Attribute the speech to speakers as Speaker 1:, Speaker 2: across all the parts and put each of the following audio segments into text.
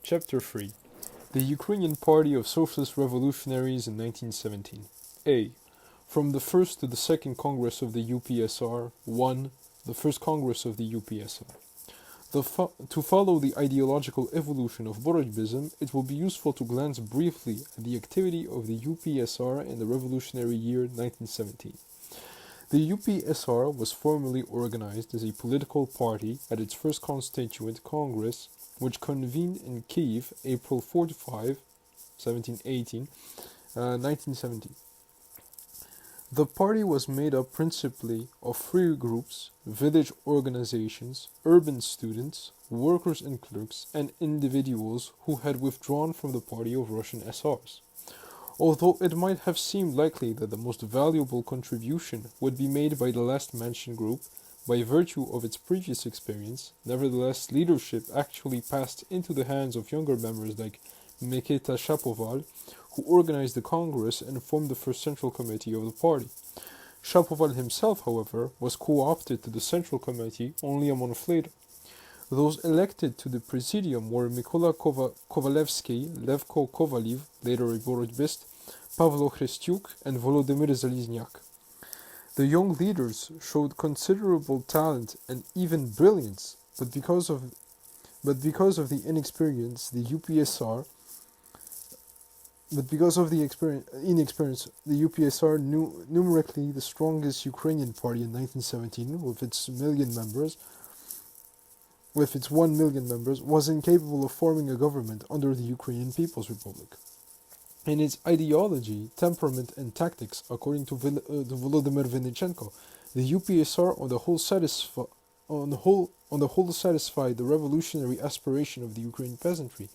Speaker 1: Chapter 3. The Ukrainian Party of Socialist Revolutionaries in 1917. A. From the First to the Second Congress of the UPSR. 1. The First Congress of the UPSR. To follow the ideological evolution of Borot'bism, it will be useful to glance briefly at the activity of the UPSR in the revolutionary year 1917. The UPSR was formally organized as a political party at its first Constituent Congress, which convened in Kiev April 4 to 5, 1917. The party was made up principally of three groups: village organizations, urban students, workers and clerks, and individuals who had withdrawn from the party of Russian SRs. Although it might have seemed likely that the most valuable contribution would be made by the last mentioned group, by virtue of its previous experience, nevertheless leadership actually passed into the hands of younger members like Mikita Shapoval, who organized the Congress and formed the first Central Committee of the party. Shapoval himself, however, was co-opted to the Central Committee only a month later. Those elected to the Presidium were Mykola Kovalevsky, Levko Kovaliv, later a Borot'bist, Pavlo Khrestyuk, and Volodymyr Zalizniak. The young leaders showed considerable talent and even brilliance, but because of the inexperience, the UPSR numerically the strongest Ukrainian party in 1917, with its 1 million members, was incapable of forming a government under the Ukrainian People's Republic. In its ideology, temperament, and tactics, according to Volodymyr Vinnichenko, the UPSR on the whole satisfied the revolutionary aspiration of the Ukrainian peasantry.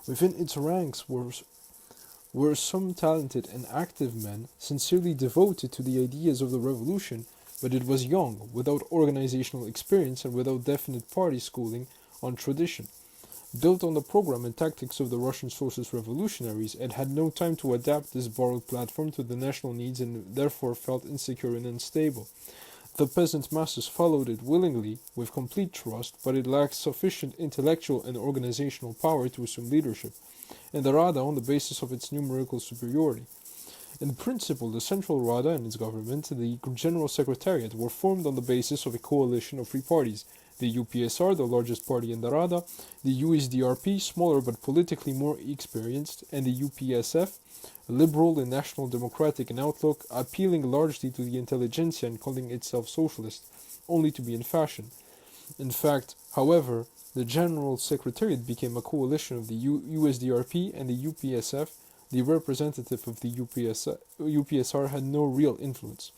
Speaker 1: Within its ranks were some talented and active men, sincerely devoted to the ideas of the revolution, but it was young, without organizational experience and without definite party schooling on tradition. Built on the program and tactics of the Russian Socialist Revolutionaries, it had no time to adapt this borrowed platform to the national needs and therefore felt insecure and unstable. The peasant masses followed it willingly, with complete trust, but it lacked sufficient intellectual and organizational power to assume leadership, and the Rada on the basis of its numerical superiority. In principle, the Central Rada and its government, the General Secretariat, were formed on the basis of a coalition of three parties: the UPSR, the largest party in the Rada, the USDRP, smaller but politically more experienced, and the UPSF, liberal and national democratic in outlook, appealing largely to the intelligentsia and calling itself socialist, only to be in fashion. In fact, however, the General Secretariat became a coalition of the USDRP and the UPSF. The representative of the UPSR had no real influence.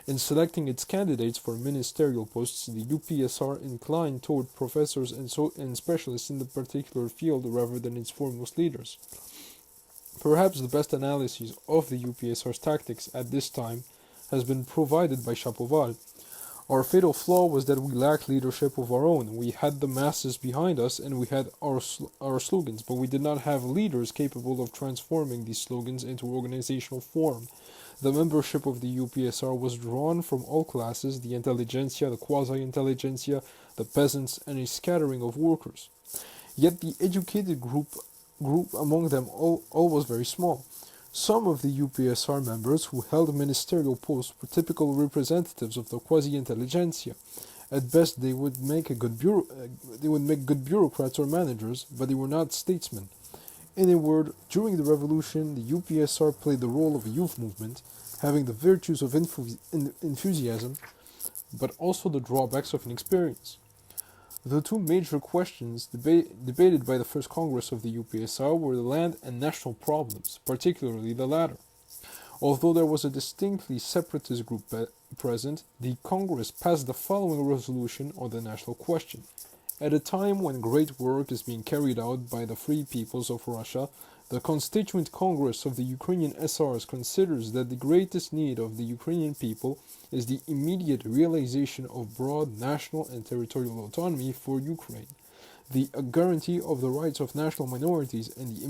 Speaker 1: In selecting its candidates for ministerial posts, the UPSR inclined toward professors and specialists in the particular field rather than its foremost leaders. Perhaps the best analysis of the UPSR's tactics at this time has been provided by Shapoval. Our fatal flaw was that we lacked leadership of our own. We had the masses behind us and we had our slogans, but we did not have leaders capable of transforming these slogans into organizational form. The membership of the UPSR was drawn from all classes: the intelligentsia, the quasi-intelligentsia, the peasants, and a scattering of workers. Yet the educated group among them all was very small. Some of the UPSR members who held ministerial posts were typical representatives of the quasi-intelligentsia. At best, they would make good bureaucrats or managers, but they were not statesmen. In a word, during the revolution, the UPSR played the role of a youth movement, having the virtues of enthusiasm, but also the drawbacks of inexperience. The two major questions debated by the first Congress of the UPSR were the land and national problems, particularly the latter. Although there was a distinctly separatist group present, the Congress passed the following resolution on the national question. At a time when great work is being carried out by the free peoples of Russia, the Constituent Congress of the Ukrainian SRs considers that the greatest need of the Ukrainian people is the immediate realization of broad national and territorial autonomy for Ukraine, the guarantee of the rights of national minorities, and the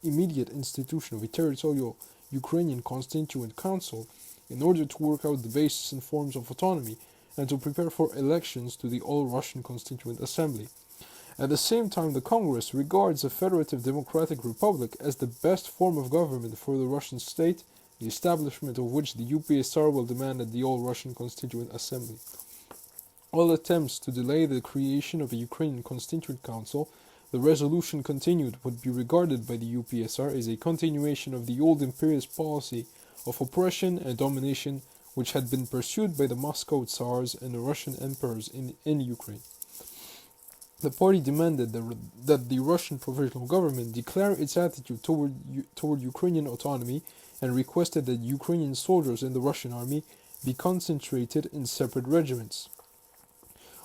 Speaker 1: immediate institution of a territorial Ukrainian Constituent Council in order to work out the basis and forms of autonomy and to prepare for elections to the All-Russian Constituent Assembly. At the same time, the Congress regards a federative democratic republic as the best form of government for the Russian state, the establishment of which the UPSR will demand at the All-Russian Constituent Assembly. All attempts to delay the creation of a Ukrainian Constituent Council, the resolution continued, would be regarded by the UPSR as a continuation of the old imperialist policy of oppression and domination which had been pursued by the Moscow Tsars and the Russian emperors in Ukraine. The party demanded that the Russian provisional government declare its attitude toward Ukrainian autonomy and requested that Ukrainian soldiers in the Russian army be concentrated in separate regiments.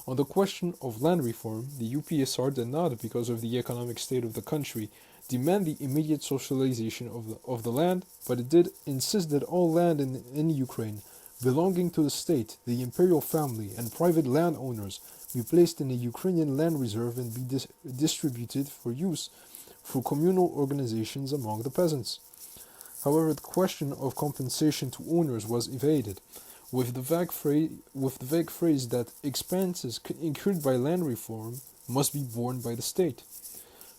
Speaker 1: On the question of land reform, the UPSR did not, because of the economic state of the country, demand the immediate socialization of the land, but it did insist that all land in Ukraine belonging to the state, the imperial family, and private landowners be placed in a Ukrainian land reserve and be distributed for use through communal organizations among the peasants. However, the question of compensation to owners was evaded, with the vague phrase that expenses incurred by land reform must be borne by the state.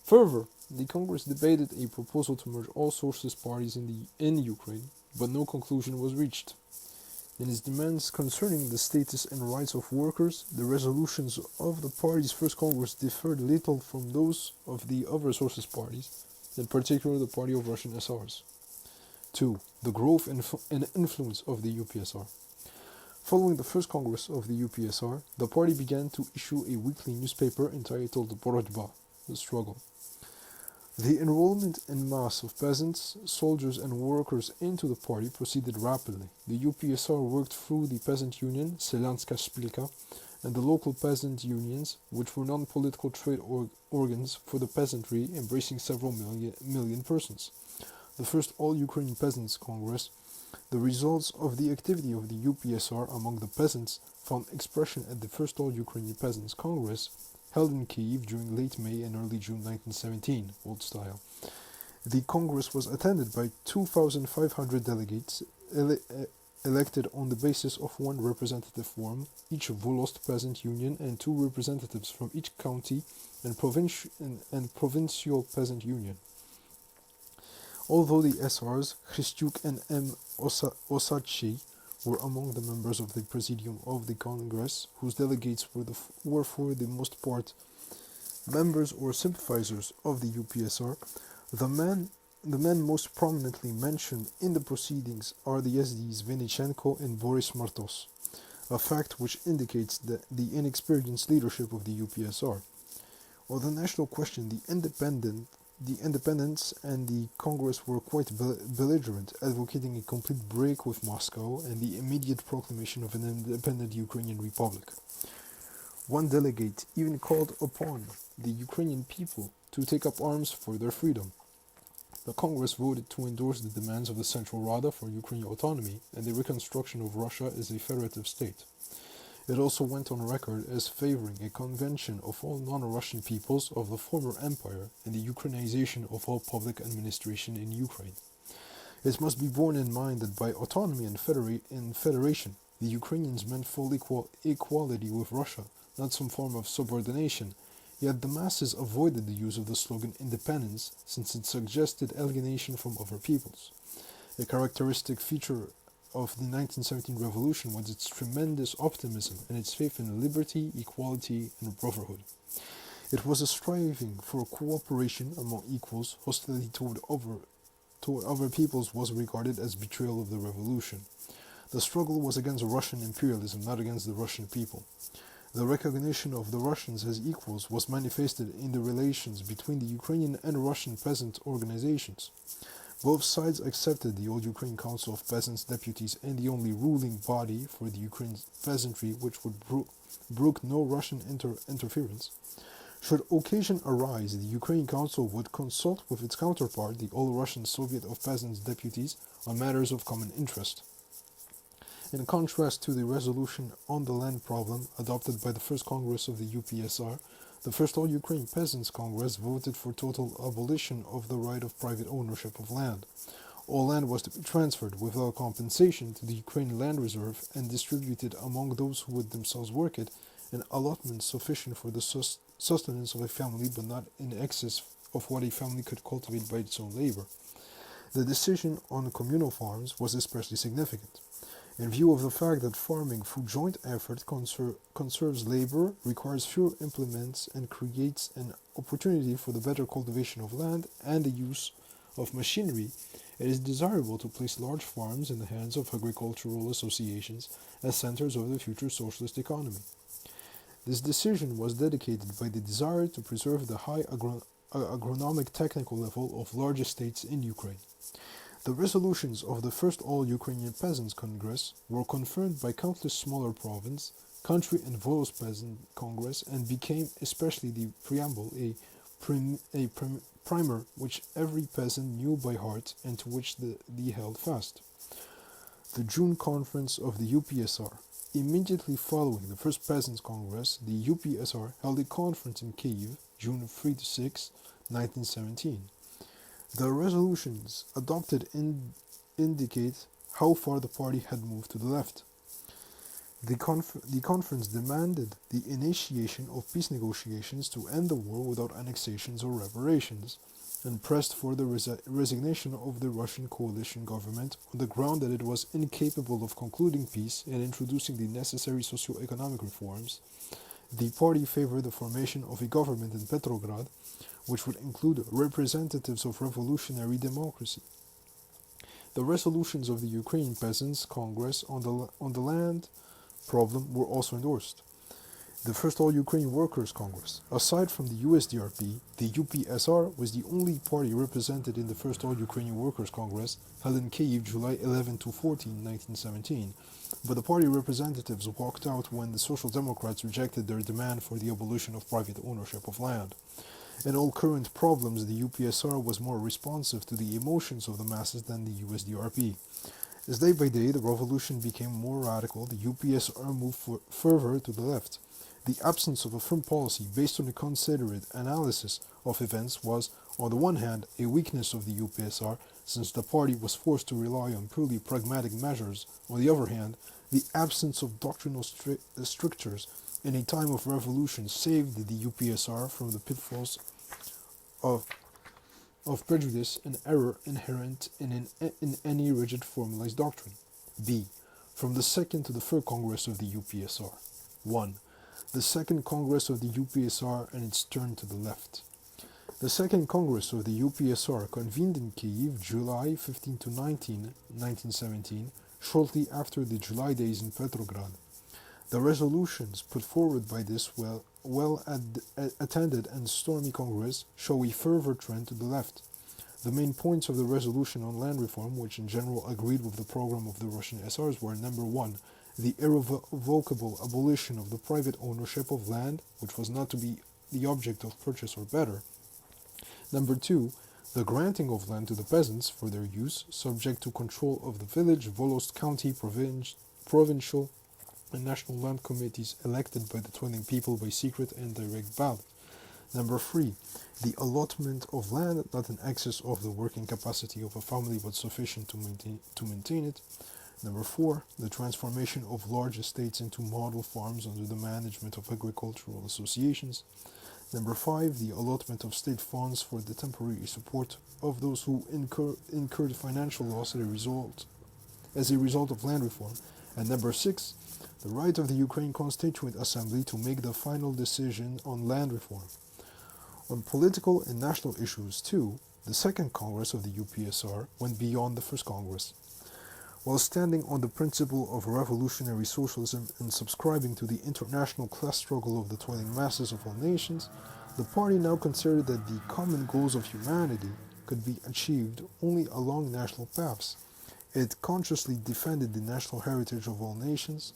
Speaker 1: Further, the Congress debated a proposal to merge all socialist parties in Ukraine, but no conclusion was reached. In its demands concerning the status and rights of workers, the resolutions of the party's first Congress differed little from those of the other socialist parties, in particular the Party of Russian SRs. 2. The growth and influence of the UPSR. Following the first Congress of the UPSR, the party began to issue a weekly newspaper entitled Borot'ba, the struggle. The enrollment en masse of peasants, soldiers and workers into the party proceeded rapidly. The UPSR worked through the peasant union, Selyanska Spilka, and the local peasant unions, which were non-political trade organs for the peasantry, embracing several million persons. The first All-Ukrainian Peasants' Congress, the results of the activity of the UPSR among the peasants, found expression at the first All-Ukrainian Peasants' Congress, held in Kyiv during late May and early June 1917, old style. The Congress was attended by 2,500 delegates elected on the basis of one representative form, each Volost peasant union, and 2 representatives from each county and provincial peasant union. Although the SRs, Christyuk and M. Osachi, were among the members of the Presidium of the Congress, whose delegates were for the most part members or sympathizers of the UPSR, the men most prominently mentioned in the proceedings are the SDs Maistrenko and Boris Martos, a fact which indicates the inexperienced leadership of the UPSR. On the national question, the independents and the Congress were quite belligerent, advocating a complete break with Moscow and the immediate proclamation of an independent Ukrainian Republic. One delegate even called upon the Ukrainian people to take up arms for their freedom. The Congress voted to endorse the demands of the Central Rada for Ukrainian autonomy and the reconstruction of Russia as a federative state. It also went on record as favoring a convention of all non-Russian peoples of the former empire and the Ukrainization of all public administration in Ukraine. It must be borne in mind that by autonomy and federation, the Ukrainians meant full equality with Russia, not some form of subordination, yet the masses avoided the use of the slogan independence since it suggested alienation from other peoples. A characteristic feature of the 1917 revolution was its tremendous optimism and its faith in liberty, equality, and brotherhood. It was a striving for cooperation among equals. Hostility toward other peoples was regarded as betrayal of the revolution. The struggle was against Russian imperialism, not against the Russian people. The recognition of the Russians as equals was manifested in the relations between the Ukrainian and Russian peasant organizations. Both sides accepted the Old Ukraine Council of Peasants' Deputies and the only ruling body for the Ukrainian peasantry which would brook no Russian interference. Should occasion arise, the Ukrainian Council would consult with its counterpart, the All-Russian Soviet of Peasants' Deputies, on matters of common interest. In contrast to the resolution on the land problem adopted by the first Congress of the UPSR, the first All-Ukraine Peasants' Congress voted for total abolition of the right of private ownership of land. All land was to be transferred without compensation to the Ukrainian Land Reserve and distributed among those who would themselves work it in allotments sufficient for the sustenance of a family, but not in excess of what a family could cultivate by its own labor. The decision on communal farms was especially significant, in view of the fact that farming through joint effort conserves labor, requires fewer implements, and creates an opportunity for the better cultivation of land and the use of machinery. It is desirable to place large farms in the hands of agricultural associations as centers of the future socialist economy. This decision was dedicated by the desire to preserve the high agronomic technical level of large estates in Ukraine. The resolutions of the first All-Ukrainian Peasants' Congress were confirmed by countless smaller province, country and Volos Peasant Congress and became, especially the preamble, a primer which every peasant knew by heart and to which they held fast. The June Conference of the UPSR. Immediately following the First Peasants' Congress, the UPSR held a conference in Kyiv, June 3 to 6, 1917. The resolutions adopted indicate how far the party had moved to the left. The conference demanded the initiation of peace negotiations to end the war without annexations or reparations, and pressed for the resignation of the Russian coalition government on the ground that it was incapable of concluding peace and introducing the necessary socio-economic reforms. The party favored the formation of a government in Petrograd, which would include representatives of revolutionary democracy. The resolutions of the Ukrainian Peasants' Congress on the land problem were also endorsed. The first All-Ukrainian Workers' Congress. Aside from the USDRP, the UPSR was the only party represented in the first All-Ukrainian Workers' Congress held in Kyiv July 11 to 14, 1917, but the party representatives walked out when the Social Democrats rejected their demand for the abolition of private ownership of land. In all current problems, the UPSR was more responsive to the emotions of the masses than the USDRP. As day by day the revolution became more radical, the UPSR moved further to the left. The absence of a firm policy based on a considerate analysis of events was, on the one hand, a weakness of the UPSR, since the party was forced to rely on purely pragmatic measures. On the other hand, the absence of doctrinal strictures in a time of revolution saved the UPSR from the pitfalls of prejudice and error inherent in any rigid formalized doctrine. B. From the Second to the Third Congress of the UPSR. 1. The Second Congress of the UPSR and its turn to the left. The Second Congress of the UPSR convened in Kyiv July 15 to 19, 1917, shortly after the July days in Petrograd. The resolutions put forward by this well-attended and stormy Congress show a further trend to the left. The main points of the resolution on land reform, which in general agreed with the program of the Russian SRs, were: number 1, the irrevocable abolition of the private ownership of land, which was not to be the object of purchase or better; number 2, the granting of land to the peasants for their use, subject to control of the village, Volos county, provincial, and national land committees elected by the toiling people by secret and direct ballot; number 3, the allotment of land not in excess of the working capacity of a family but sufficient to maintain it; number 4, the transformation of large estates into model farms under the management of agricultural associations; number 5, the allotment of state funds for the temporary support of those who incurred financial loss as a result of land reform; and number 6, the right of the Ukraine Constituent Assembly to make the final decision on land reform. On political and national issues, too, the Second Congress of the UPSR went beyond the First Congress. While standing on the principle of revolutionary socialism and subscribing to the international class struggle of the toiling masses of all nations, the party now considered that the common goals of humanity could be achieved only along national paths. It consciously defended the national heritage of all nations.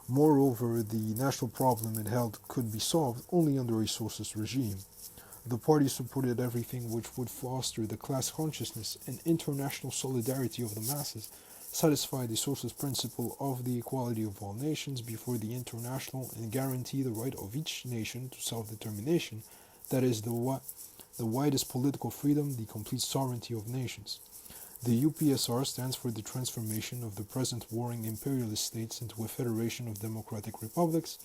Speaker 1: Moreover, the national problem it held could be solved only under a socialist regime. The party supported everything which would foster the class consciousness and international solidarity of the masses, satisfy the socialist principle of the equality of all nations before the international, and guarantee the right of each nation to self-determination, that is, the widest political freedom, the complete sovereignty of nations. The UPSR stands for the transformation of the present warring imperialist states into a federation of democratic republics,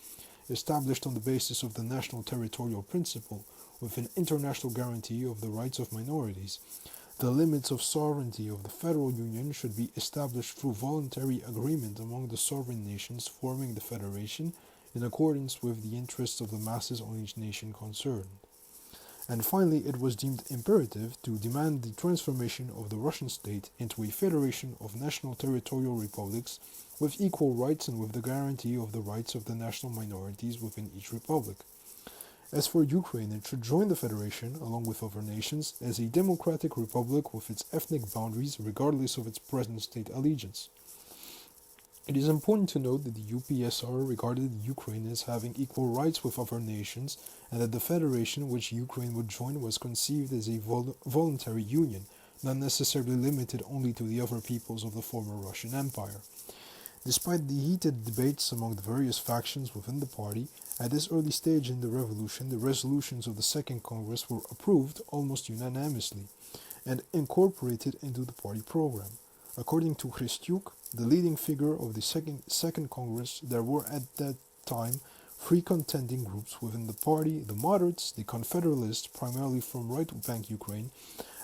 Speaker 1: established on the basis of the national territorial principle, with an international guarantee of the rights of minorities. The limits of sovereignty of the Federal Union should be established through voluntary agreement among the sovereign nations forming the Federation, in accordance with the interests of the masses on each nation concerned. And finally, it was deemed imperative to demand the transformation of the Russian state into a federation of national territorial republics with equal rights and with the guarantee of the rights of the national minorities within each republic. As for Ukraine, it should join the federation, along with other nations, as a democratic republic with its ethnic boundaries regardless of its present state allegiance. It is important to note that the UPSR regarded Ukraine as having equal rights with other nations, and that the federation which Ukraine would join was conceived as a voluntary union, not necessarily limited only to the other peoples of the former Russian Empire. Despite the heated debates among the various factions within the party, at this early stage in the revolution, the resolutions of the Second Congress were approved almost unanimously and incorporated into the party program. According to Christiuk, the leading figure of the Second Congress, there were at that time three contending groups within the party: the moderates, the confederalists, primarily from right-bank Ukraine,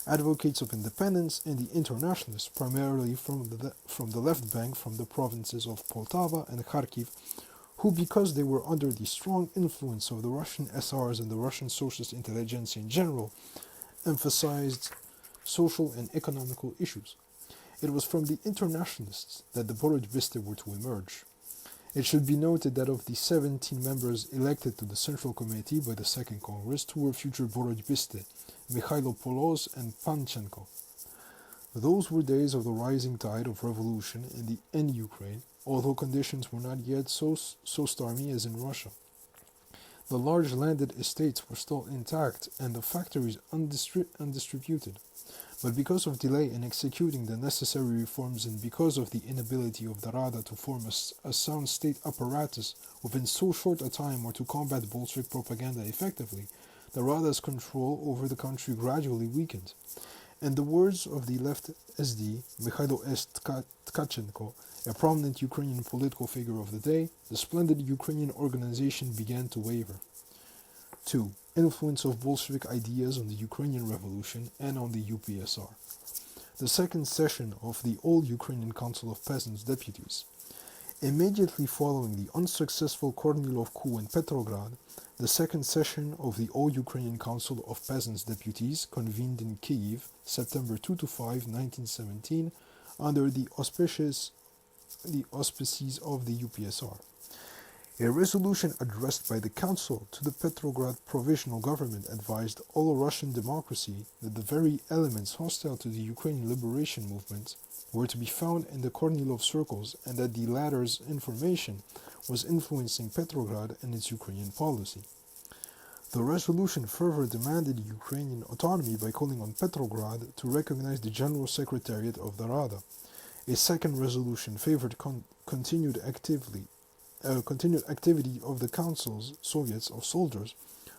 Speaker 1: advocates of independence, and the internationalists, primarily from the left bank from the provinces of Poltava and Kharkiv, who, because they were under the strong influence of the Russian SRs and the Russian socialist intelligentsia in general, emphasized social and economical issues. It was from the internationalists that the Borot'bism were to emerge. It should be noted that of the 17 members elected to the Central Committee by the Second Congress, two were future Borot'bism, Mikhailo Poloz and Panchenko. Those were days of the rising tide of revolution in Ukraine, although conditions were not yet so stormy as in Russia. The large landed estates were still intact and the factories undistributed. But because of delay in executing the necessary reforms and because of the inability of the Rada to form a sound state apparatus within so short a time or to combat Bolshevik propaganda effectively, the Rada's control over the country gradually weakened. In the words of the left SD, Mikhailo Tkachenko, a prominent Ukrainian political figure of the day, the splendid Ukrainian organization began to waver. 2. Influence of Bolshevik ideas on the Ukrainian Revolution and on the UPSR. The second session of the All-Ukrainian Council of Peasants' Deputies. Immediately following the unsuccessful Kornilov coup in Petrograd, the second session of the All-Ukrainian Council of Peasants' Deputies convened in Kyiv, September 2-5, 1917, under the auspices of the UPSR. A resolution addressed by the Council to the Petrograd Provisional Government advised all Russian democracy that the very elements hostile to the Ukrainian liberation movement were to be found in the Kornilov circles and that the latter's information was influencing Petrograd and its Ukrainian policy. The resolution further demanded Ukrainian autonomy by calling on Petrograd to recognize the General Secretariat of the Rada. A second resolution favored continued activity of the councils, Soviets of soldiers,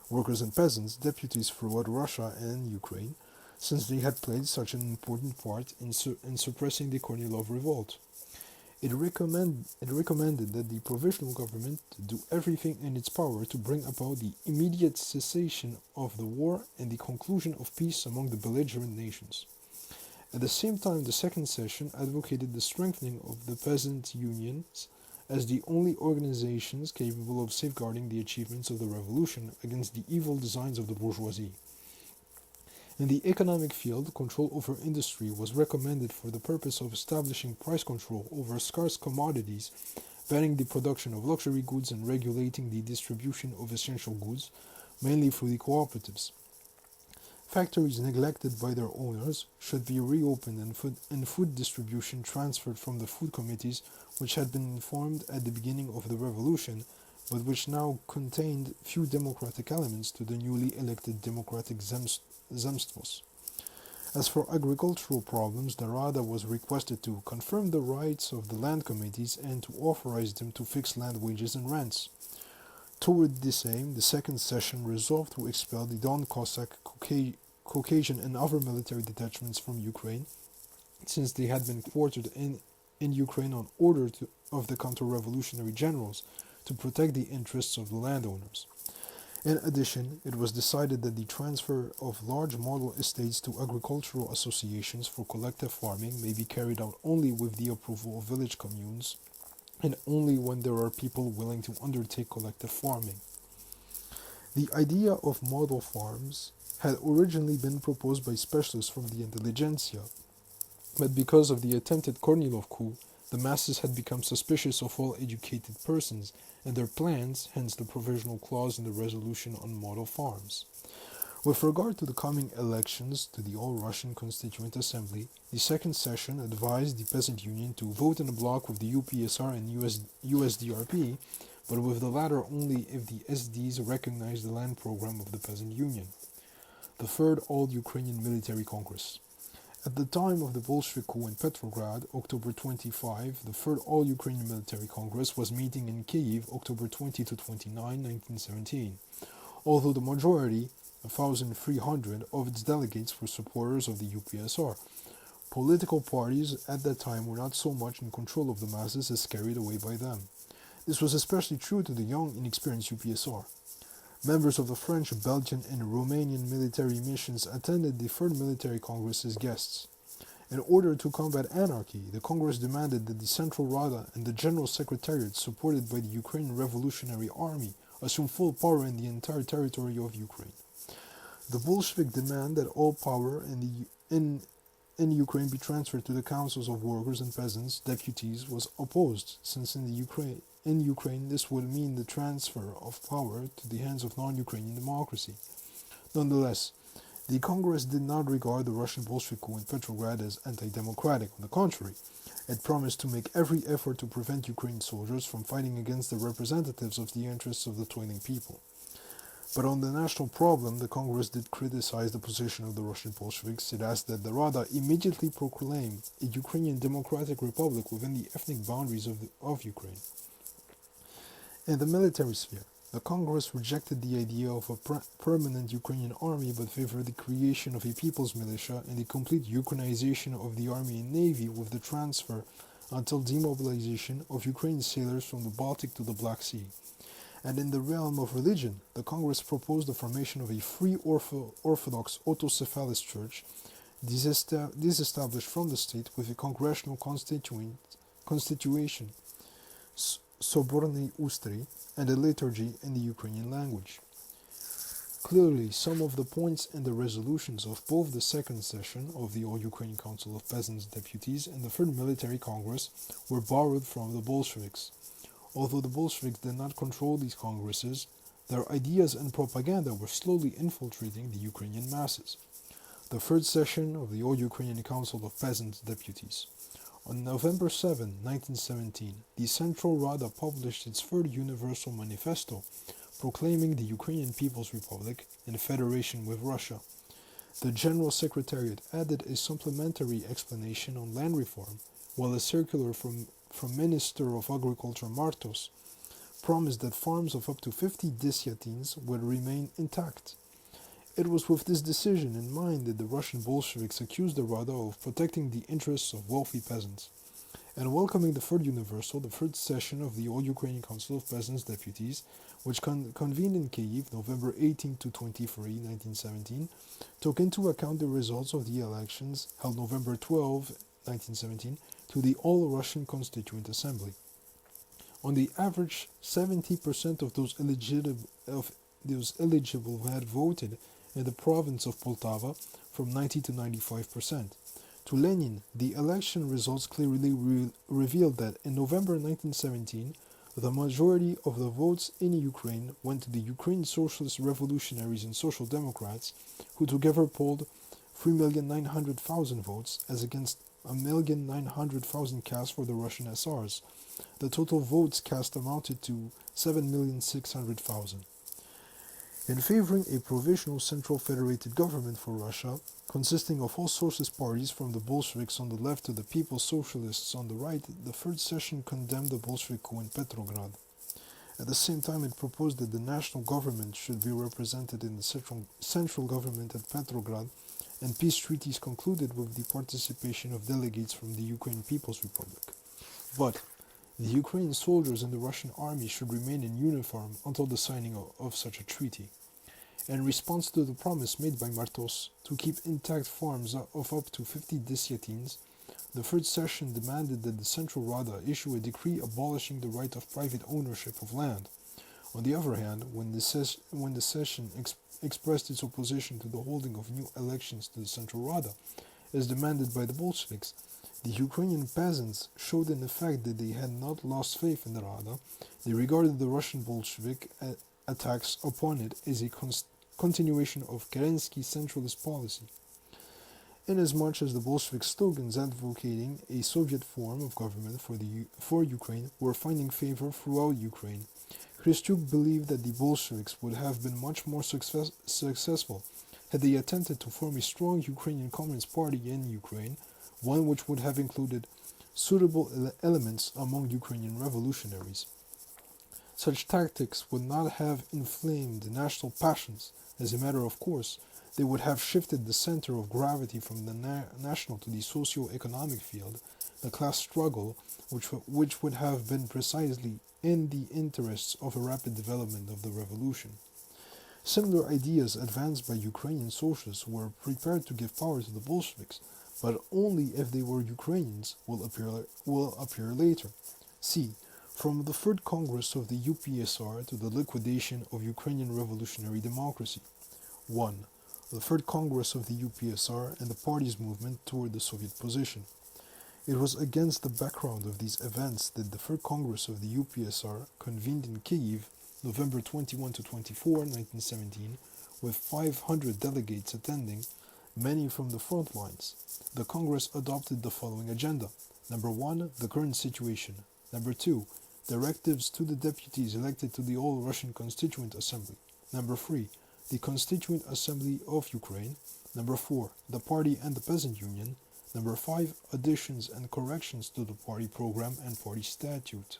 Speaker 1: workers and peasants, deputies throughout Russia and Ukraine, since they had played such an important part in suppressing the Kornilov revolt. It recommended that the provisional government do everything in its power to bring about the immediate cessation of the war and the conclusion of peace among the belligerent nations. At the same time, the second session advocated the strengthening of the peasant unions as the only organizations capable of safeguarding the achievements of the revolution against the evil designs of the bourgeoisie. In the economic field, control over industry was recommended for the purpose of establishing price control over scarce commodities, banning the production of luxury goods and regulating the distribution of essential goods, mainly through the cooperatives. Factories neglected by their owners should be reopened and food distribution transferred from the food committees which had been formed at the beginning of the revolution, but which now contained few democratic elements to the newly elected democratic zemstvos. As for agricultural problems, the Rada was requested to confirm the rights of the land committees and to authorize them to fix land wages and rents. Toward this aim, the second session resolved to expel the Don Cossack, Caucasian and other military detachments from Ukraine, since they had been quartered in Ukraine on order of the counter-revolutionary generals, to protect the interests of the landowners. In addition, it was decided that the transfer of large model estates to agricultural associations for collective farming may be carried out only with the approval of village communes and only when there are people willing to undertake collective farming. The idea of model farms had originally been proposed by specialists from the intelligentsia, but because of the attempted Kornilov coup, the masses had become suspicious of all educated persons and their plans, hence the provisional clause in the resolution on model farms. With regard to the coming elections to the All-Russian Constituent Assembly, the second session advised the Peasant Union to vote in a bloc with the UPSR and USDRP, but with the latter only if the SDs recognized the land program of the Peasant Union. The Third All-Ukrainian Military Congress. At the time of the Bolshevik coup in Petrograd, October 25, the Third All-Ukrainian Military Congress was meeting in Kiev, October 20 to 29, 1917. Although the majority, 1,300, of its delegates were supporters of the UPSR, political parties at that time were not so much in control of the masses as carried away by them. This was especially true to the young, inexperienced UPSR. Members of the French, Belgian, and Romanian military missions attended the Third Military Congress as guests. In order to combat anarchy, the Congress demanded that the Central Rada and the General Secretariat, supported by the Ukrainian Revolutionary Army, assume full power in the entire territory of Ukraine. The Bolshevik demand that all power in Ukraine be transferred to the councils of workers and peasants, deputies, was opposed, since in Ukraine this would mean the transfer of power to the hands of non-Ukrainian democracy. Nonetheless, the Congress did not regard the Russian Bolshevik coup in Petrograd as anti-democratic. On the contrary, it promised to make every effort to prevent Ukrainian soldiers from fighting against the representatives of the interests of the toiling people. But on the national problem, the Congress did criticize the position of the Russian Bolsheviks. It asked that the Rada immediately proclaim a Ukrainian Democratic Republic within the ethnic boundaries of Ukraine. In the military sphere, the Congress rejected the idea of a permanent Ukrainian army but favored the creation of a people's militia and the complete Ukrainization of the army and navy with the transfer until demobilization of Ukrainian sailors from the Baltic to the Black Sea. And in the realm of religion, the Congress proposed the formation of a free Orthodox autocephalous church, disestablished from the state with a congressional constitution, Soborny Ustry, and a liturgy in the Ukrainian language. Clearly, some of the points in the resolutions of both the second session of the All-Ukrainian Council of Peasants' Deputies and the Third Military Congress were borrowed from the Bolsheviks. Although the Bolsheviks did not control these congresses, their ideas and propaganda were slowly infiltrating the Ukrainian masses. The third session of the All-Ukrainian Council of Peasants' Deputies. On November 7, 1917, the Central Rada published its Third Universal Manifesto, proclaiming the Ukrainian People's Republic in federation with Russia. The General Secretariat added a supplementary explanation on land reform, while a circular from Minister of Agriculture Martos promised that farms of up to 50 desyatins would remain intact. It was with this decision in mind that the Russian Bolsheviks accused the Rada of protecting the interests of wealthy peasants. And welcoming the Third Universal, the third session of the All-Ukrainian Council of Peasants' Deputies, which convened in Kiev November 18 to 23, 1917, took into account the results of the elections held November 12, 1917, to the All-Russian Constituent Assembly. On the average, 70% of those eligible had voted in the province of Poltava, from 90 to 95%. To Lenin, the election results clearly revealed that in November 1917, the majority of the votes in Ukraine went to the Ukrainian Socialist Revolutionaries and Social Democrats, who together polled 3,900,000 votes as against 1,900,000 cast for the Russian SRs. The total votes cast amounted to 7,600,000. In favoring a provisional central federated government for Russia, consisting of all socialist parties from the Bolsheviks on the left to the People's Socialists on the right, the third session condemned the Bolshevik coup in Petrograd. At the same time, it proposed that the national government should be represented in the central government at Petrograd, and peace treaties concluded with the participation of delegates from the Ukrainian People's Republic. But The Ukrainian soldiers in the Russian army should remain in uniform until the signing of such a treaty. In response to the promise made by Martos to keep intact farms of up to 50 desyatins, the third session demanded that the Central Rada issue a decree abolishing the right of private ownership of land. On the other hand, when the session expressed its opposition to the holding of new elections to the Central Rada, as demanded by the Bolsheviks, the Ukrainian peasants showed in the fact that they had not lost faith in the Rada. They regarded the Russian Bolshevik attacks upon it as a continuation of Kerensky's centralist policy. Inasmuch as the Bolshevik slogans advocating a Soviet form of government for Ukraine were finding favor throughout Ukraine, Christyuk believed that the Bolsheviks would have been much more successful had they attempted to form a strong Ukrainian Communist Party in Ukraine, one which would have included suitable elements among Ukrainian revolutionaries. Such tactics would not have inflamed the national passions. As a matter of course, they would have shifted the center of gravity from the national to the socio-economic field, the class struggle, which would have been precisely in the interests of a rapid development of the revolution. Similar ideas advanced by Ukrainian socialists were prepared to give power to the Bolsheviks, but only if they were Ukrainians will appear later. See, from the Third Congress of the UPSR to the liquidation of Ukrainian revolutionary democracy. 1. The Third Congress of the UPSR and the party's movement toward the Soviet position. It was against the background of these events that the Third Congress of the UPSR convened in Kyiv, November 21 to 24, 1917, with 500 delegates attending, many from the front lines. The Congress adopted the following agenda. Number 1, the current situation. Number 2, directives to the deputies elected to the All-Russian Constituent Assembly. Number 3, the Constituent Assembly of Ukraine. Number 4, the Party and the Peasant Union. Number 5, additions and corrections to the party program and party statute.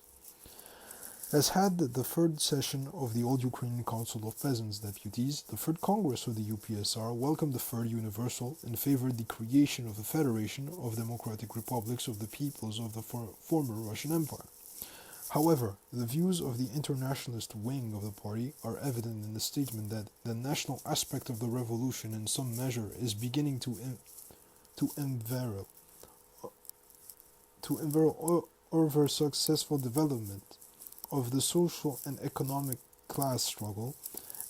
Speaker 1: As had the third session of the All Ukrainian Council of Peasants Deputies, the Third Congress of the UPSR welcomed the Third Universal and favored the creation of the Federation of Democratic Republics of the Peoples of the former Russian Empire. However, the views of the internationalist wing of the party are evident in the statement that the national aspect of the revolution in some measure is beginning to unveil over successful development of the social and economic class struggle,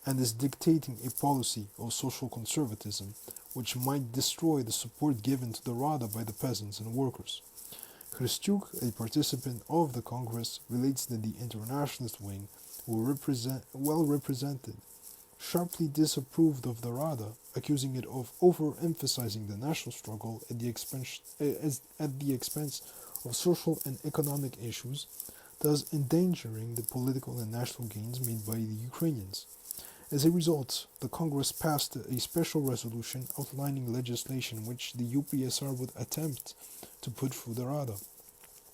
Speaker 1: and is dictating a policy of social conservatism which might destroy the support given to the Rada by the peasants and workers. Christyuk, a participant of the Congress, relates that the internationalist wing, well represented, sharply disapproved of the Rada, accusing it of overemphasizing the national struggle at the expense of social and economic issues, thus endangering the political and national gains made by the Ukrainians. As a result, the Congress passed a special resolution outlining legislation which the UPSR would attempt to put through the Rada.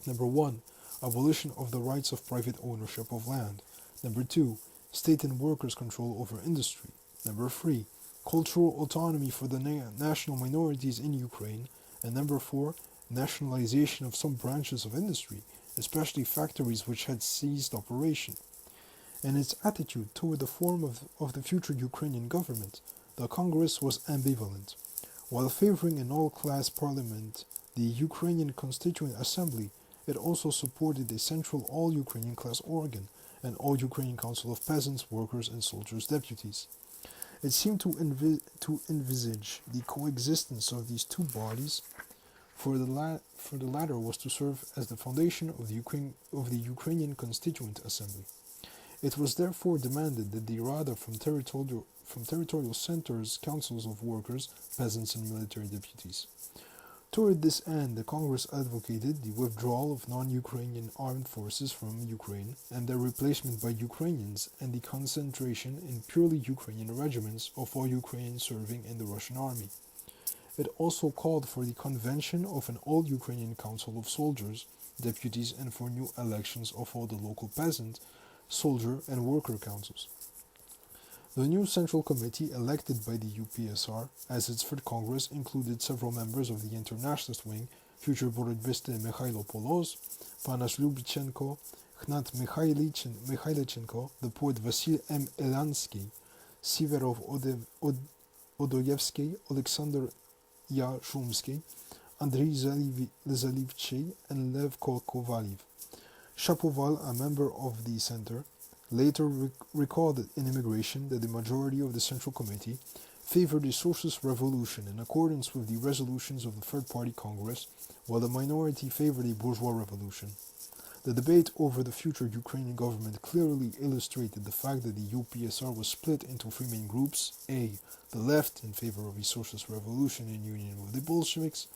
Speaker 1: Number 1, abolition of the rights of private ownership of land. Number 2, state and workers' control over industry. Number 3, cultural autonomy for the national minorities in Ukraine. And number 4, nationalization of some branches of industry, especially factories which had ceased operation. In its attitude toward the form of the future Ukrainian government, the Congress was ambivalent. While favoring an all-class parliament, the Ukrainian Constituent Assembly, it also supported a central all-Ukrainian class organ, an all-Ukrainian Council of Peasants, Workers and Soldiers Deputies. It seemed to envisage the coexistence of these two bodies, for the latter was to serve as the foundation of the Ukrainian Constituent Assembly. It was therefore demanded that the Rada from territorial centers, councils of workers, peasants and military deputies. Toward this end, the Congress advocated the withdrawal of non-Ukrainian armed forces from Ukraine and their replacement by Ukrainians, and the concentration in purely Ukrainian regiments of all Ukrainians serving in the Russian army. It also called for the convention of an all-Ukrainian council of soldiers, deputies, and for new elections of all the local peasant, soldier, and worker councils. The new Central Committee, elected by the UPSR as its third Congress, included several members of the internationalist wing, future Borot'bisty Mikhailo Poloz, Panash Lyubichenko, Khnat Mikhailichenko, the poet Vasil M. Elansky, Siverov Odoyevsky, Alexander Yashumsky, Andrei Zalivchey, and Levko Kovalev. Shapoval, a member of the center, later recalled in Immigration that the majority of the Central Committee favored the Socialist Revolution in accordance with the resolutions of the Third Party Congress, while the minority favored a bourgeois revolution. The debate over the future Ukrainian government clearly illustrated the fact that the UPSR was split into three main groups: A. The left, in favor of a socialist revolution in union with the Bolsheviks;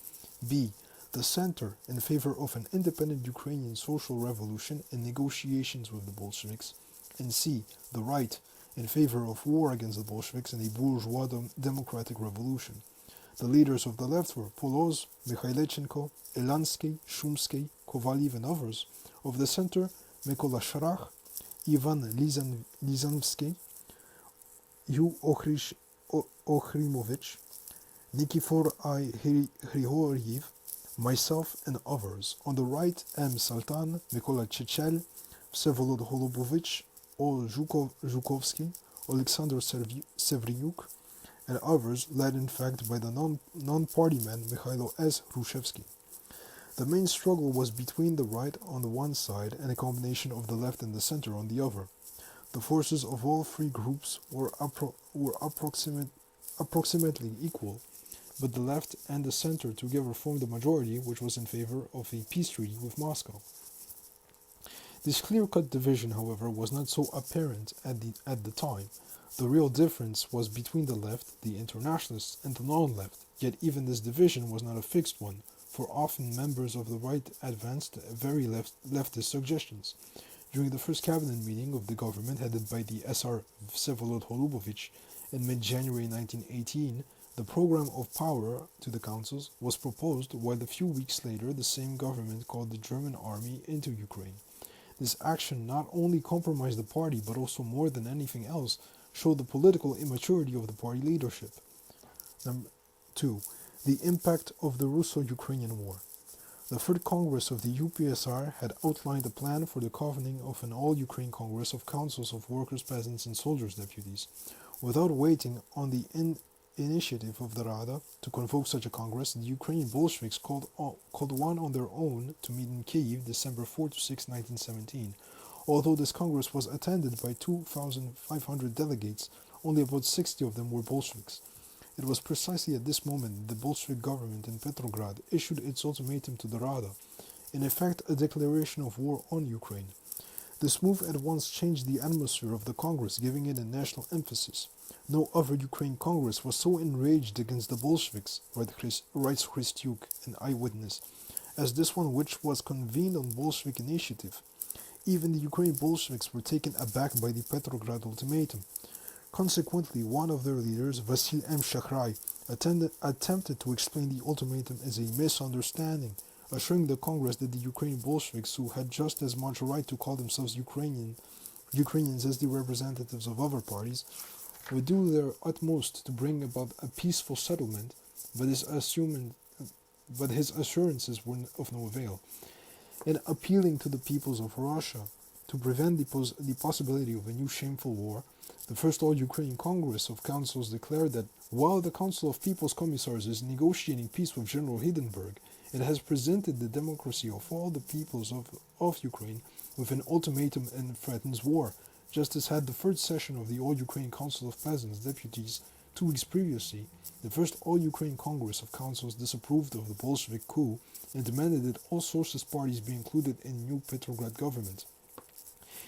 Speaker 1: B. The center, in favor of an independent Ukrainian social revolution in negotiations with the Bolsheviks; and C. The right, in favor of war against the Bolsheviks and a bourgeois democratic revolution. The leaders of the left were Poloz, Mikhailichenko, Elansky, Shumsky, Kovalev, and others. Of the center, Mykola Shrach, Ivan Lizansky, Yu Okhrimovich, Nikifor I. Grigoriev, myself, and others. On the right, M. Saltan, Mykola Chechel, Vsevolod Holubovich, Ol Zhukovsky, Alexander Sevryuk, and others, led in fact by the non-party man Mikhailo S. Hrushevsky. The main struggle was between the right on the one side and a combination of the left and the center on the other. The forces of all three groups were approximately equal, but the left and the center together formed the majority, which was in favor of a peace treaty with Moscow. This clear-cut division, however, was not so apparent at the time. The real difference was between the left, the internationalists, and the non-left, yet even this division was not a fixed one, for often members of the right advanced very leftist suggestions. During the first cabinet meeting of the government headed by the SR Vsevolod Holubovich in mid-January 1918, the program of power to the councils was proposed, while a few weeks later the same government called the German army into Ukraine. This action not only compromised the party, but also more than anything else, showed the political immaturity of the party leadership. Number 2. The impact of the Russo-Ukrainian War. The Third Congress of the UPSR had outlined a plan for the convening of an all-Ukraine Congress of Councils of Workers, Peasants, and Soldiers deputies. Without waiting on the initiative of the Rada to convoke such a Congress, the Ukrainian Bolsheviks called one on their own to meet in Kiev December 4 to 6, 1917. Although this Congress was attended by 2,500 delegates, only about 60 of them were Bolsheviks. It was precisely at this moment that the Bolshevik government in Petrograd issued its ultimatum to the Rada, in effect a declaration of war on Ukraine. This move at once changed the atmosphere of the Congress, giving it a national emphasis. No other Ukraine Congress was so enraged against the Bolsheviks, writes Christyuk, an eyewitness, as this one, which was convened on Bolshevik initiative. Even the Ukrainian Bolsheviks were taken aback by the Petrograd ultimatum. Consequently, one of their leaders, Vasil M. Shachrai, attempted to explain the ultimatum as a misunderstanding, assuring the Congress that the Ukrainian Bolsheviks, who had just as much right to call themselves Ukrainians as the representatives of other parties, would do their utmost to bring about a peaceful settlement, but his assurances were of no avail. In appealing to the peoples of Russia to prevent the possibility of a new shameful war, the First All-Ukrainian Congress of Councils declared that while the Council of People's Commissars is negotiating peace with General Hindenburg, it has presented the democracy of all the peoples of Ukraine with an ultimatum and threatens war, just as had the third session of the All-Ukraine Council of Peasants Deputies 2 weeks previously. The First All-Ukraine Congress of Councils disapproved of the Bolshevik coup and demanded that all socialist parties be included in new Petrograd government.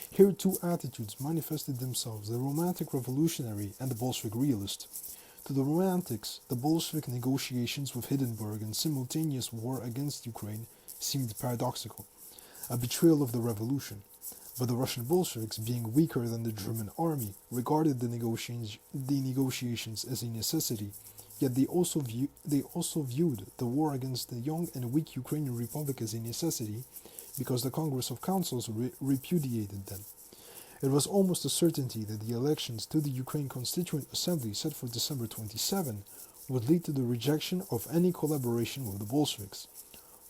Speaker 1: Here two attitudes manifested themselves, the romantic revolutionary and the Bolshevik realist. To the romantics, the Bolshevik negotiations with Hindenburg and simultaneous war against Ukraine seemed paradoxical, a betrayal of the revolution. But the Russian Bolsheviks, being weaker than the German army, regarded the negotiations as a necessity, yet they also viewed the war against the young and weak Ukrainian Republic as a necessity, because the Congress of Councils repudiated them. It was almost a certainty that the elections to the Ukraine Constituent Assembly set for December 27 would lead to the rejection of any collaboration with the Bolsheviks.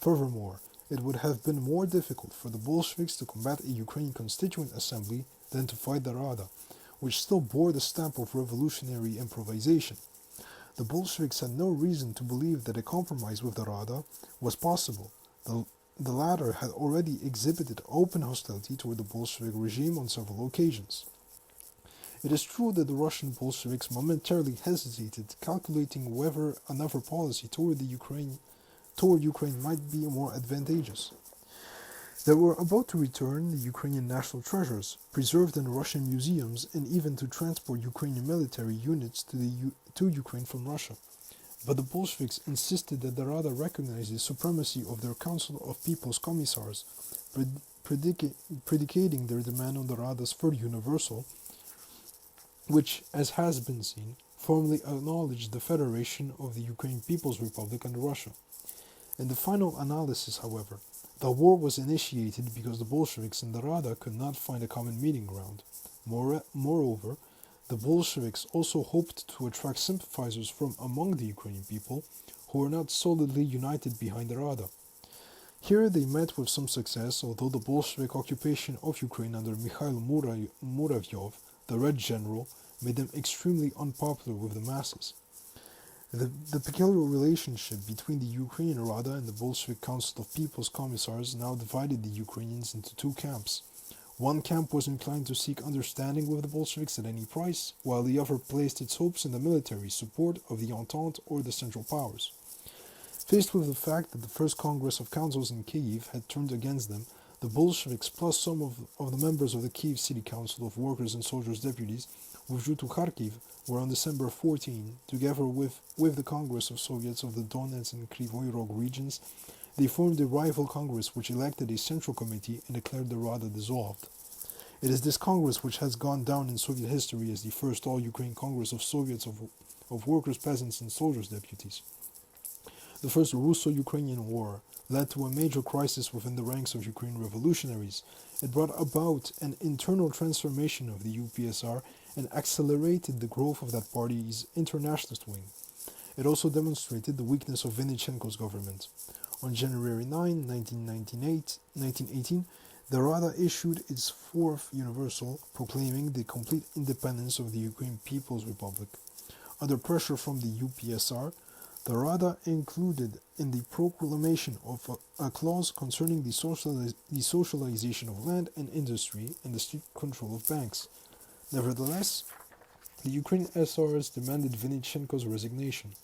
Speaker 1: Furthermore, it would have been more difficult for the Bolsheviks to combat a Ukrainian Constituent Assembly than to fight the Rada, which still bore the stamp of revolutionary improvisation. The Bolsheviks had no reason to believe that a compromise with the Rada was possible. The latter had already exhibited open hostility toward the Bolshevik regime on several occasions. It is true that the Russian Bolsheviks momentarily hesitated, calculating whether another policy toward Ukraine might be more advantageous. They were about to return the Ukrainian national treasures, preserved in Russian museums, and even to transport Ukrainian military units to Ukraine from Russia. But the Bolsheviks insisted that the Rada recognize the supremacy of their Council of People's Commissars, predicating their demand on the Rada's third universal, which, as has been seen, formally acknowledged the federation of the Ukrainian People's Republic and Russia. In the final analysis, however, the war was initiated because the Bolsheviks and the Rada could not find a common meeting ground. Moreover, the Bolsheviks also hoped to attract sympathizers from among the Ukrainian people who were not solidly united behind the Rada. Here they met with some success, although the Bolshevik occupation of Ukraine under Mikhail Muravyov, the Red General, made them extremely unpopular with the masses. The peculiar relationship between the Ukrainian Rada and the Bolshevik Council of People's Commissars now divided the Ukrainians into two camps. One camp was inclined to seek understanding with the Bolsheviks at any price, while the other placed its hopes in the military support of the Entente or the Central Powers. Faced with the fact that the First Congress of Councils in Kiev had turned against them, the Bolsheviks, plus some of the members of the Kiev City Council of Workers' and Soldiers' Deputies, withdrew to Kharkiv, where on December 14, together with the Congress of Soviets of the Donetsk and Kryvyi Rog regions, they formed a rival Congress which elected a central committee and declared the Rada dissolved. It is this Congress which has gone down in Soviet history as the first all-Ukraine Congress of Soviets of Workers, Peasants and Soldiers' Deputies. The First Russo-Ukrainian War led to a major crisis within the ranks of Ukrainian revolutionaries. It brought about an internal transformation of the UPSR and accelerated the growth of that party's internationalist wing. It also demonstrated the weakness of Vinnychenko's government. On January 9, 1918, the Rada issued its fourth universal, proclaiming the complete independence of the Ukrainian People's Republic. Under pressure from the UPSR, the Rada included in the proclamation of a clause concerning the socialization of land and industry and the strict control of banks. Nevertheless, the Ukrainian SRs demanded Vinnychenko's resignation.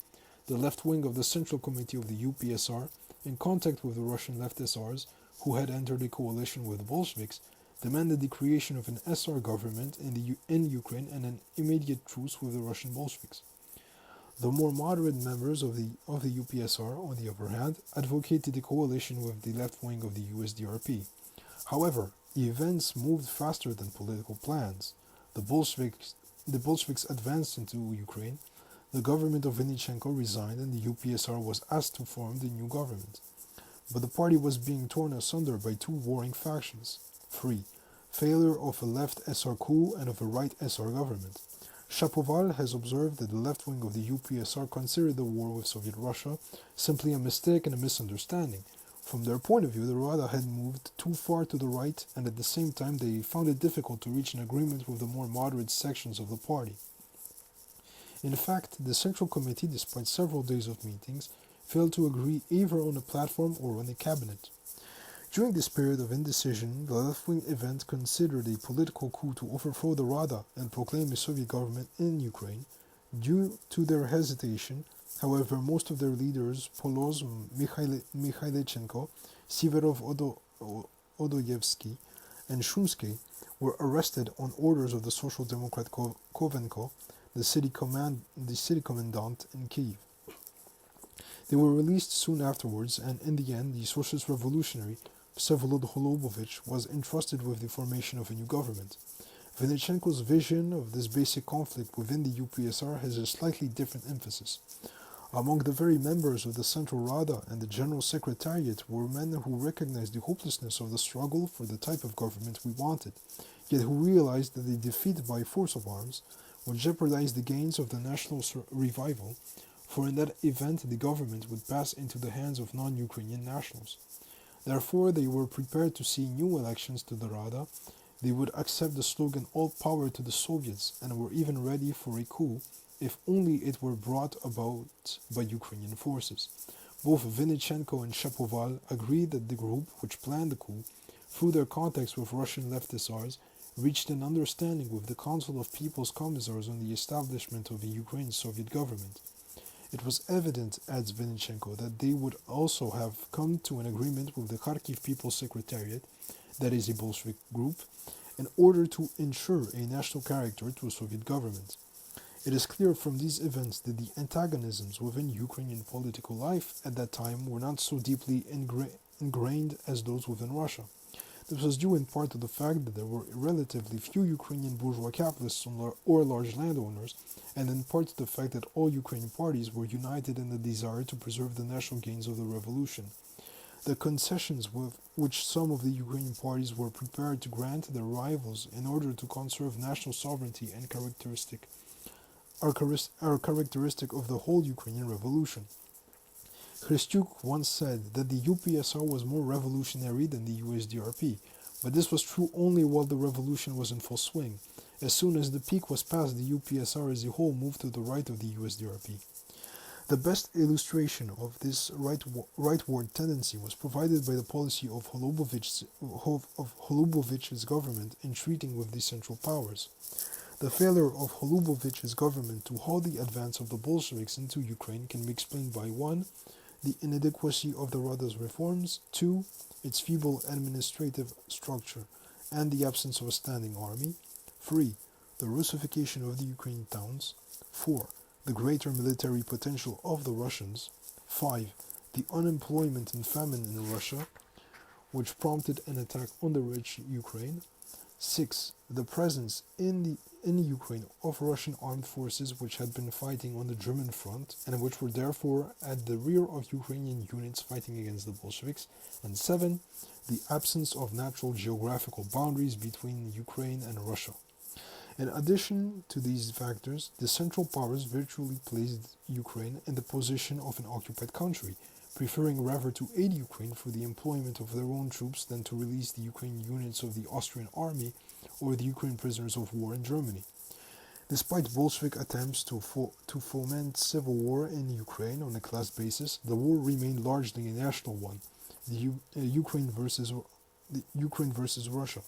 Speaker 1: The left wing of the Central Committee of the UPSR, in contact with the Russian left SRs, who had entered a coalition with the Bolsheviks, demanded the creation of an SR government in Ukraine and an immediate truce with the Russian Bolsheviks. The more moderate members of the UPSR, on the other hand, advocated a coalition with the left wing of the USDRP. However, events moved faster than political plans. The Bolsheviks advanced into Ukraine, the government of Vinnychenko resigned, and the UPSR was asked to form the new government. But the party was being torn asunder by two warring factions. 3. Failure of a left SR coup and of a right SR government. Shapoval has observed that the left wing of the UPSR considered the war with Soviet Russia simply a mistake and a misunderstanding. From their point of view, the Rada had moved too far to the right, and at the same time they found it difficult to reach an agreement with the more moderate sections of the party. In fact, the Central Committee, despite several days of meetings, failed to agree either on a platform or on a cabinet. During this period of indecision, the left-wing event considered a political coup to overthrow the Rada and proclaim a Soviet government in Ukraine. Due to their hesitation, however, most of their leaders, Poloz, Mikhailichenko, Siverov Odoyevsky, and Shumsky, were arrested on orders of the Social Democrat Kovenko, the city commandant in Kiev. They were released soon afterwards, and in the end, the Socialist Revolutionary Vsevolod Holubovich was entrusted with the formation of a new government. Vinnychenko's vision of this basic conflict within the UPSR has a slightly different emphasis. Among the very members of the Central Rada and the General Secretariat were men who recognized the hopelessness of the struggle for the type of government we wanted, yet who realized that a defeat by force of arms would jeopardize the gains of the national revival, for in that event the government would pass into the hands of non-Ukrainian nationals. Therefore, they were prepared to see new elections to the Rada. They would accept the slogan "All power to the Soviets" and were even ready for a coup if only it were brought about by Ukrainian forces. Both Vinnychenko and Shapoval agreed that the group which planned the coup, through their contacts with Russian leftist czars, reached an understanding with the Council of People's Commissars on the establishment of a Ukraine Soviet government. It was evident, adds Vinnychenko, that they would also have come to an agreement with the Kharkiv People's Secretariat, that is a Bolshevik group, in order to ensure a national character to a Soviet government. It is clear from these events that the antagonisms within Ukrainian political life at that time were not so deeply ingrained as those within Russia. This was due in part to the fact that there were relatively few Ukrainian bourgeois capitalists or large landowners, and in part to the fact that all Ukrainian parties were united in the desire to preserve the national gains of the revolution. The concessions with which some of the Ukrainian parties were prepared to grant their rivals in order to conserve national sovereignty and are characteristic of the whole Ukrainian revolution. Hrystyuk once said that the UPSR was more revolutionary than the USDRP, but this was true only while the revolution was in full swing. As soon as the peak was passed, the UPSR as a whole moved to the right of the USDRP. The best illustration of this rightward tendency was provided by the policy of Holubovich's government in treating with the Central Powers. The failure of Holubovich's government to halt the advance of the Bolsheviks into Ukraine can be explained by 1. The inadequacy of the Rada's reforms, 2. Its feeble administrative structure and the absence of a standing army, 3. The Russification of the Ukrainian towns, 4. The greater military potential of the Russians, 5. The unemployment and famine in Russia, which prompted an attack on the rich Ukraine, 6. The presence in Ukraine of Russian armed forces which had been fighting on the German front and which were therefore at the rear of Ukrainian units fighting against the Bolsheviks, and 7. The absence of natural geographical boundaries between Ukraine and Russia. In addition to these factors, the Central Powers virtually placed Ukraine in the position of an occupied country, preferring rather to aid Ukraine through the employment of their own troops than to release the Ukrainian units of the Austrian army or the Ukrainian prisoners of war in Germany. Despite Bolshevik attempts to foment civil war in Ukraine on a class basis, the war remained largely a national one, Ukraine versus Russia.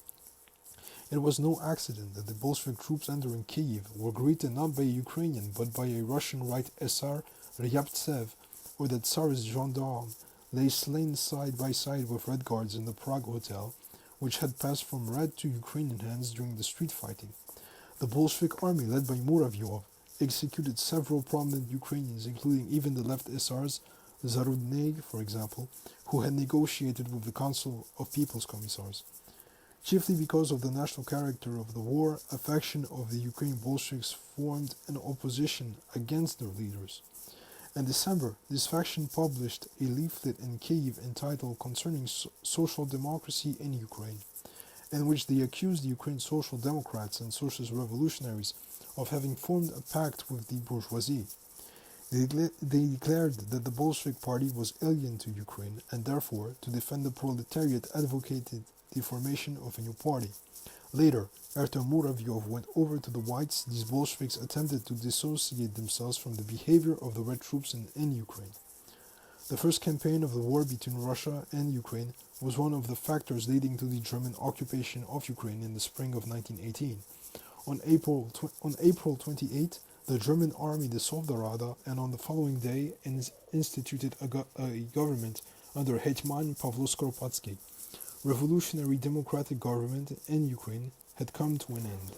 Speaker 1: It was no accident that the Bolshevik troops entering Kiev were greeted not by a Ukrainian but by a Russian Right Hussar, Ryabtsev, or that Tsarist gendarme lay slain side by side with Red Guards in the Prague Hotel, which had passed from Red to Ukrainian hands during the street fighting. The Bolshevik army, led by Muravyov, executed several prominent Ukrainians, including even the left Hussars, Zarudney, for example, who had negotiated with the Council of People's Commissars. Chiefly because of the national character of the war, a faction of the Ukrainian Bolsheviks formed an opposition against their leaders. In December, this faction published a leaflet in Kiev entitled Concerning Social Democracy in Ukraine, in which they accused the Ukrainian Social Democrats and Socialist Revolutionaries of having formed a pact with the bourgeoisie. They declared that the Bolshevik Party was alien to Ukraine and therefore, to defend the proletariat, advocated the formation of a new party. Later, after Muravyov went over to the Whites, these Bolsheviks attempted to dissociate themselves from the behavior of the Red troops in Ukraine. The first campaign of the war between Russia and Ukraine was one of the factors leading to the German occupation of Ukraine in the spring of 1918. On April 28, the German army dissolved the Rada and on the following day instituted a government under Hetman Pavlo Skoropadsky. Revolutionary democratic government in Ukraine had come to an end.